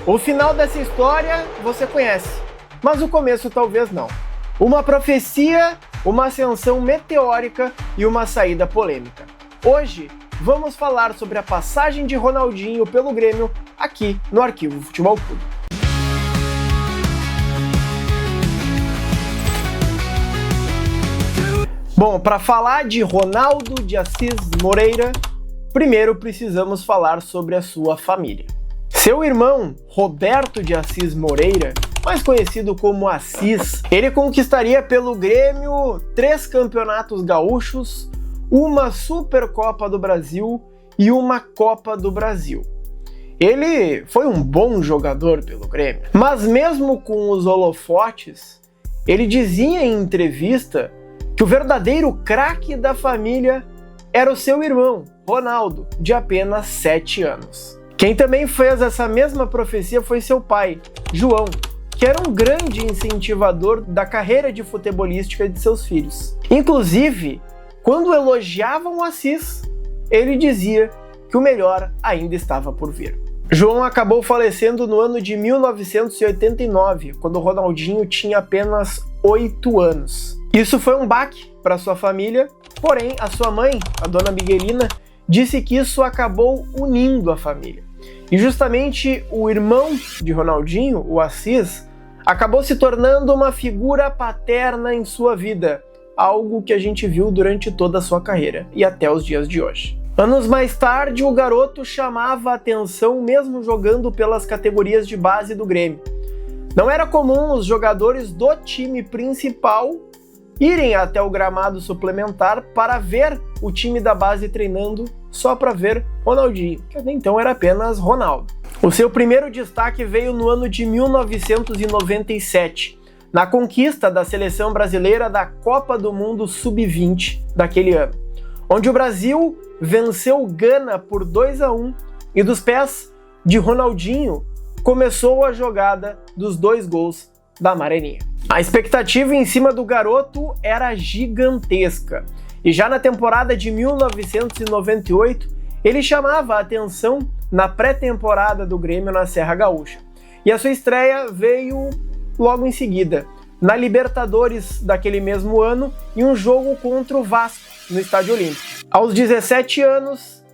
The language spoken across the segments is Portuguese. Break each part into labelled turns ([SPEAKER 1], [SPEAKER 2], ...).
[SPEAKER 1] O final dessa história você conhece, mas o começo talvez não. Uma profecia, uma ascensão meteórica e uma saída polêmica. Hoje vamos falar sobre a passagem de Ronaldinho pelo Grêmio aqui no Arquivo Futebol Clube. Bom, para falar de Ronaldo de Assis Moreira, primeiro precisamos falar sobre a sua família. Seu irmão, Roberto de Assis Moreira, mais conhecido como Assis, ele conquistaria pelo Grêmio 3 campeonatos gaúchos, uma Supercopa do Brasil e uma Copa do Brasil. Ele foi um bom jogador pelo Grêmio, mas mesmo com os holofotes, ele dizia em entrevista que o verdadeiro craque da família era o seu irmão, Ronaldo, de apenas 7 anos. Quem também fez essa mesma profecia foi seu pai, João, que era um grande incentivador da carreira de futebolística de seus filhos. Inclusive, quando elogiavam o Assis, ele dizia que o melhor ainda estava por vir. João acabou falecendo no ano de 1989, quando Ronaldinho tinha apenas 8 anos. Isso foi um baque para sua família, porém a sua mãe, a dona Miguelina, disse que isso acabou unindo a família. E justamente o irmão de Ronaldinho, o Assis, acabou se tornando uma figura paterna em sua vida, algo que a gente viu durante toda a sua carreira e até os dias de hoje. Anos mais tarde, o garoto chamava a atenção mesmo jogando pelas categorias de base do Grêmio. Não era comum os jogadores do time principal irem até o gramado suplementar para ver o time da base treinando só para ver Ronaldinho, que até então era apenas Ronaldo. O seu primeiro destaque veio no ano de 1997, na conquista da seleção brasileira da Copa do Mundo Sub-20 daquele ano, onde o Brasil venceu Gana por 2-1 e dos pés de Ronaldinho começou a jogada dos 2 gols da Amarelinha. A expectativa em cima do garoto era gigantesca, e já na temporada de 1998, ele chamava a atenção na pré-temporada do Grêmio na Serra Gaúcha. E a sua estreia veio logo em seguida, na Libertadores daquele mesmo ano, em um jogo contra o Vasco, no Estádio Olímpico. Aos 17 anos,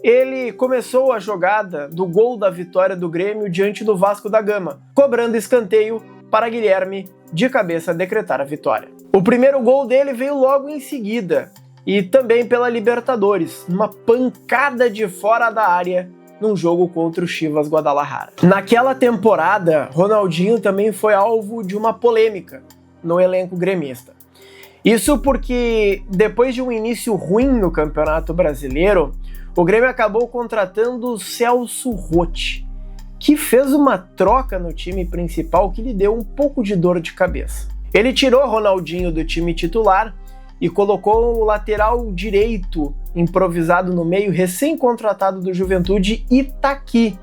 [SPEAKER 1] ele começou a jogada do gol da vitória do Grêmio diante do Vasco da Gama, cobrando escanteio para Guilherme de cabeça decretar a vitória. O primeiro gol dele veio logo em seguida, e também pela Libertadores, numa pancada de fora da área num jogo contra o Chivas Guadalajara. Naquela temporada, Ronaldinho também foi alvo de uma polêmica no elenco gremista. Isso porque, depois de um início ruim no Campeonato Brasileiro, o Grêmio acabou contratando o Celso Roth, que fez uma troca no time principal que lhe deu um pouco de dor de cabeça. Ele tirou Ronaldinho do time titular e colocou o lateral direito improvisado no meio, recém-contratado do Juventude, Itaqui,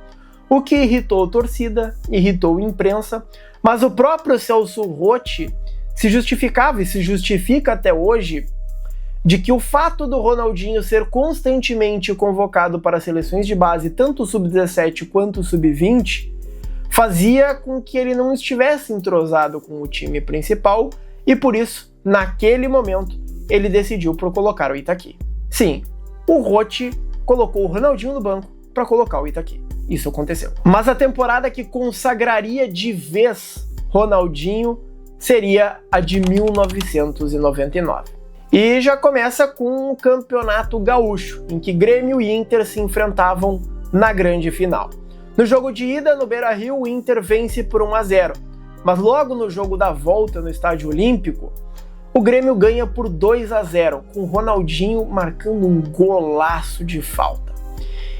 [SPEAKER 1] o que irritou a torcida, irritou a imprensa, mas o próprio Celso Roth se justificava e se justifica até hoje de que o fato do Ronaldinho ser constantemente convocado para seleções de base, tanto o Sub-17 quanto o Sub-20, fazia com que ele não estivesse entrosado com o time principal e por isso, naquele momento, ele decidiu por colocar o Itaqui. Sim, o Roth colocou o Ronaldinho no banco para colocar o Itaqui. Isso aconteceu. Mas a temporada que consagraria de vez Ronaldinho seria a de 1999. E já começa com o Campeonato Gaúcho, em que Grêmio e Inter se enfrentavam na grande final. No jogo de ida, no Beira-Rio, o Inter vence por 1-0, mas logo no jogo da volta no Estádio Olímpico, o Grêmio ganha por 2-0, com Ronaldinho marcando um golaço de falta.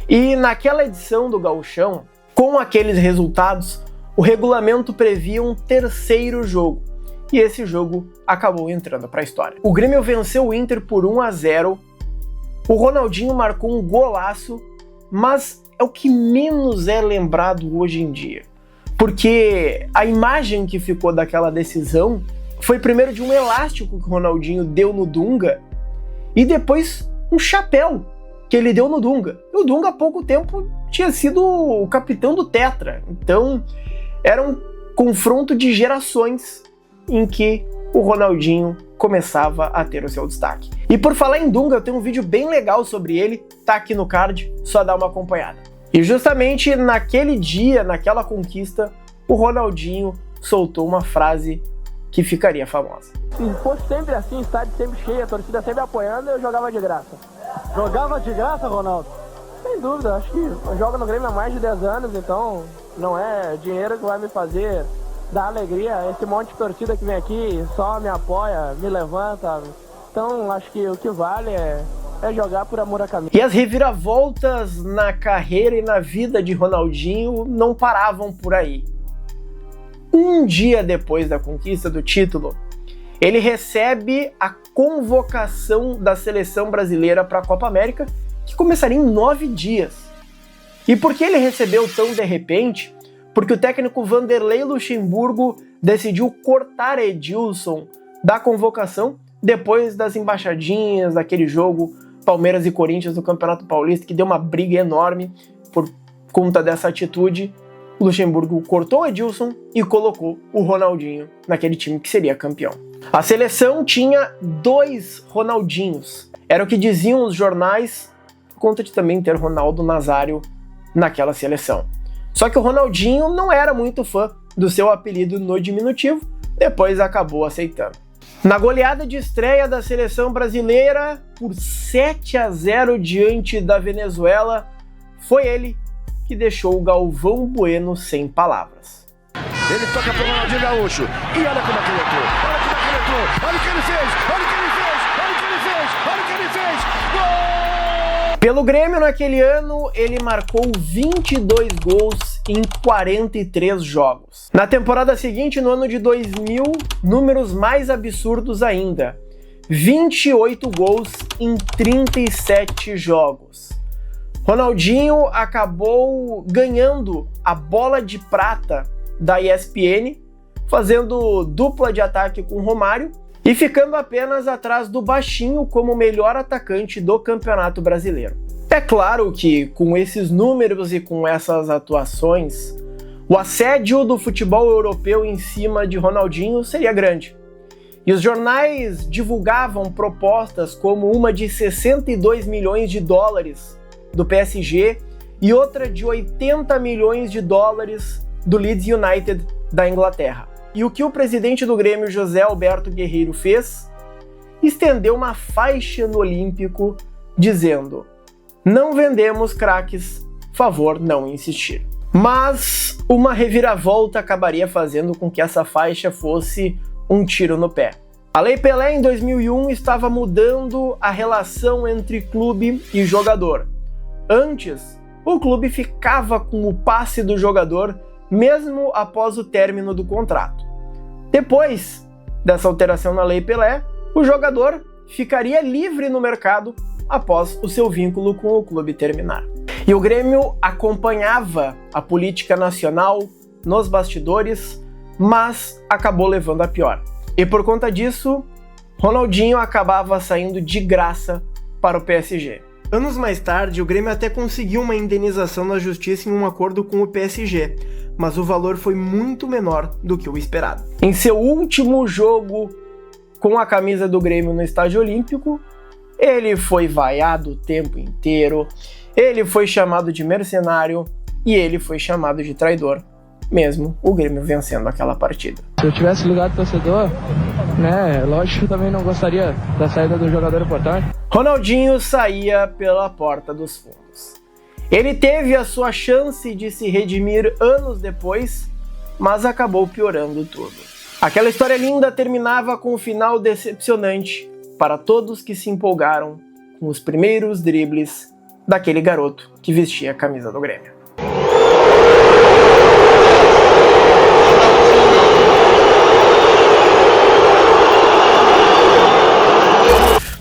[SPEAKER 1] E naquela edição do Gauchão, com aqueles resultados, o regulamento previa um terceiro jogo, e esse jogo acabou entrando para a história. O Grêmio venceu o Inter por 1-0, o Ronaldinho marcou um golaço, mas é o que menos é lembrado hoje em dia, porque a imagem que ficou daquela decisão foi primeiro de um elástico que o Ronaldinho deu no Dunga e depois um chapéu que ele deu no Dunga. E o Dunga há pouco tempo tinha sido o capitão do Tetra. Então, era um confronto de gerações em que o Ronaldinho começava a ter o seu destaque. E por falar em Dunga, eu tenho um vídeo bem legal sobre ele, tá aqui no card, só dá uma acompanhada. E justamente naquele dia, naquela conquista, o Ronaldinho soltou uma frase que ficaria famosa.
[SPEAKER 2] Se fosse sempre assim, estádio sempre cheio, a torcida sempre apoiando, eu jogava de graça.
[SPEAKER 3] Jogava de graça, Ronaldo?
[SPEAKER 2] Sem dúvida, acho que eu jogo no Grêmio há mais de 10 anos, então não é dinheiro que vai me fazer dar alegria. Esse monte de torcida que vem aqui só me apoia, me levanta. Então acho que o que vale é jogar por amor à camisa.
[SPEAKER 1] E as reviravoltas na carreira e na vida de Ronaldinho não paravam por aí. Um dia depois da conquista do título, ele recebe a convocação da seleção brasileira para a Copa América, que começaria em 9 dias. E por que ele recebeu tão de repente? Porque o técnico Vanderlei Luxemburgo decidiu cortar Edilson da convocação depois das embaixadinhas daquele jogo Palmeiras e Corinthians do Campeonato Paulista, que deu uma briga enorme por conta dessa atitude. O Luxemburgo cortou o Edilson e colocou o Ronaldinho naquele time que seria campeão. A seleção tinha 2 Ronaldinhos. Era o que diziam os jornais, por conta de também ter Ronaldo Nazário naquela seleção. Só que o Ronaldinho não era muito fã do seu apelido no diminutivo, depois acabou aceitando. Na goleada de estreia da seleção brasileira, por 7-0 diante da Venezuela, foi ele que deixou o Galvão Bueno sem palavras.
[SPEAKER 4] Ele toca pro Ronaldinho Gaúcho. E olha como é que ele entrou. Olha como é que ele entrou. Olha o que ele fez. Olha o que ele fez. Olha o que ele fez. Olha o que ele fez. Gol!
[SPEAKER 1] Pelo Grêmio, naquele ano, ele marcou 22 gols em 43 jogos. Na temporada seguinte, no ano de 2000, números mais absurdos ainda. 28 gols em 37 jogos. Ronaldinho acabou ganhando a bola de prata da ESPN, fazendo dupla de ataque com Romário e ficando apenas atrás do Baixinho como melhor atacante do Campeonato Brasileiro. É claro que com esses números e com essas atuações, o assédio do futebol europeu em cima de Ronaldinho seria grande. E os jornais divulgavam propostas como uma de 62 milhões de dólares do PSG e outra de 80 milhões de dólares do Leeds United da Inglaterra. E o que o presidente do Grêmio, José Alberto Guerreiro, fez? Estendeu uma faixa no Olímpico dizendo: não vendemos craques, favor não insistir. Mas uma reviravolta acabaria fazendo com que essa faixa fosse um tiro no pé. A Lei Pelé em 2001 estava mudando a relação entre clube e jogador. Antes, o clube ficava com o passe do jogador mesmo após o término do contrato. Depois dessa alteração na Lei Pelé, o jogador ficaria livre no mercado após o seu vínculo com o clube terminar. E o Grêmio acompanhava a política nacional nos bastidores, mas acabou levando a pior. E por conta disso, Ronaldinho acabava saindo de graça para o PSG. Anos mais tarde, o Grêmio até conseguiu uma indenização na justiça em um acordo com o PSG, mas o valor foi muito menor do que o esperado. Em seu último jogo com a camisa do Grêmio no Estádio Olímpico, ele foi vaiado o tempo inteiro, ele foi chamado de mercenário e ele foi chamado de traidor, mesmo o Grêmio vencendo aquela partida.
[SPEAKER 2] Se eu tivesse no lugar do torcedor, lógico que eu também não gostaria da saída do jogador importante.
[SPEAKER 1] Ronaldinho saía pela porta dos fundos. Ele teve a sua chance de se redimir anos depois, mas acabou piorando tudo. Aquela história linda terminava com um final decepcionante para todos que se empolgaram com os primeiros dribles daquele garoto que vestia a camisa do Grêmio.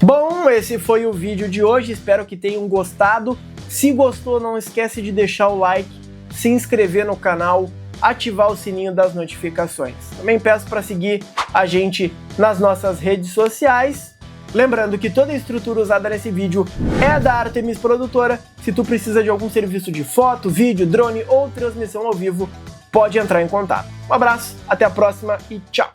[SPEAKER 1] Bom, esse foi o vídeo de hoje, espero que tenham gostado. Se gostou, não esquece de deixar o like, se inscrever no canal, ativar o sininho das notificações. Também peço para seguir a gente nas nossas redes sociais Lembrando que toda a estrutura usada nesse vídeo é da Artemis Produtora. Se tu precisa de algum serviço de foto, vídeo, drone ou transmissão ao vivo, pode entrar em contato. Um abraço, até a próxima e tchau!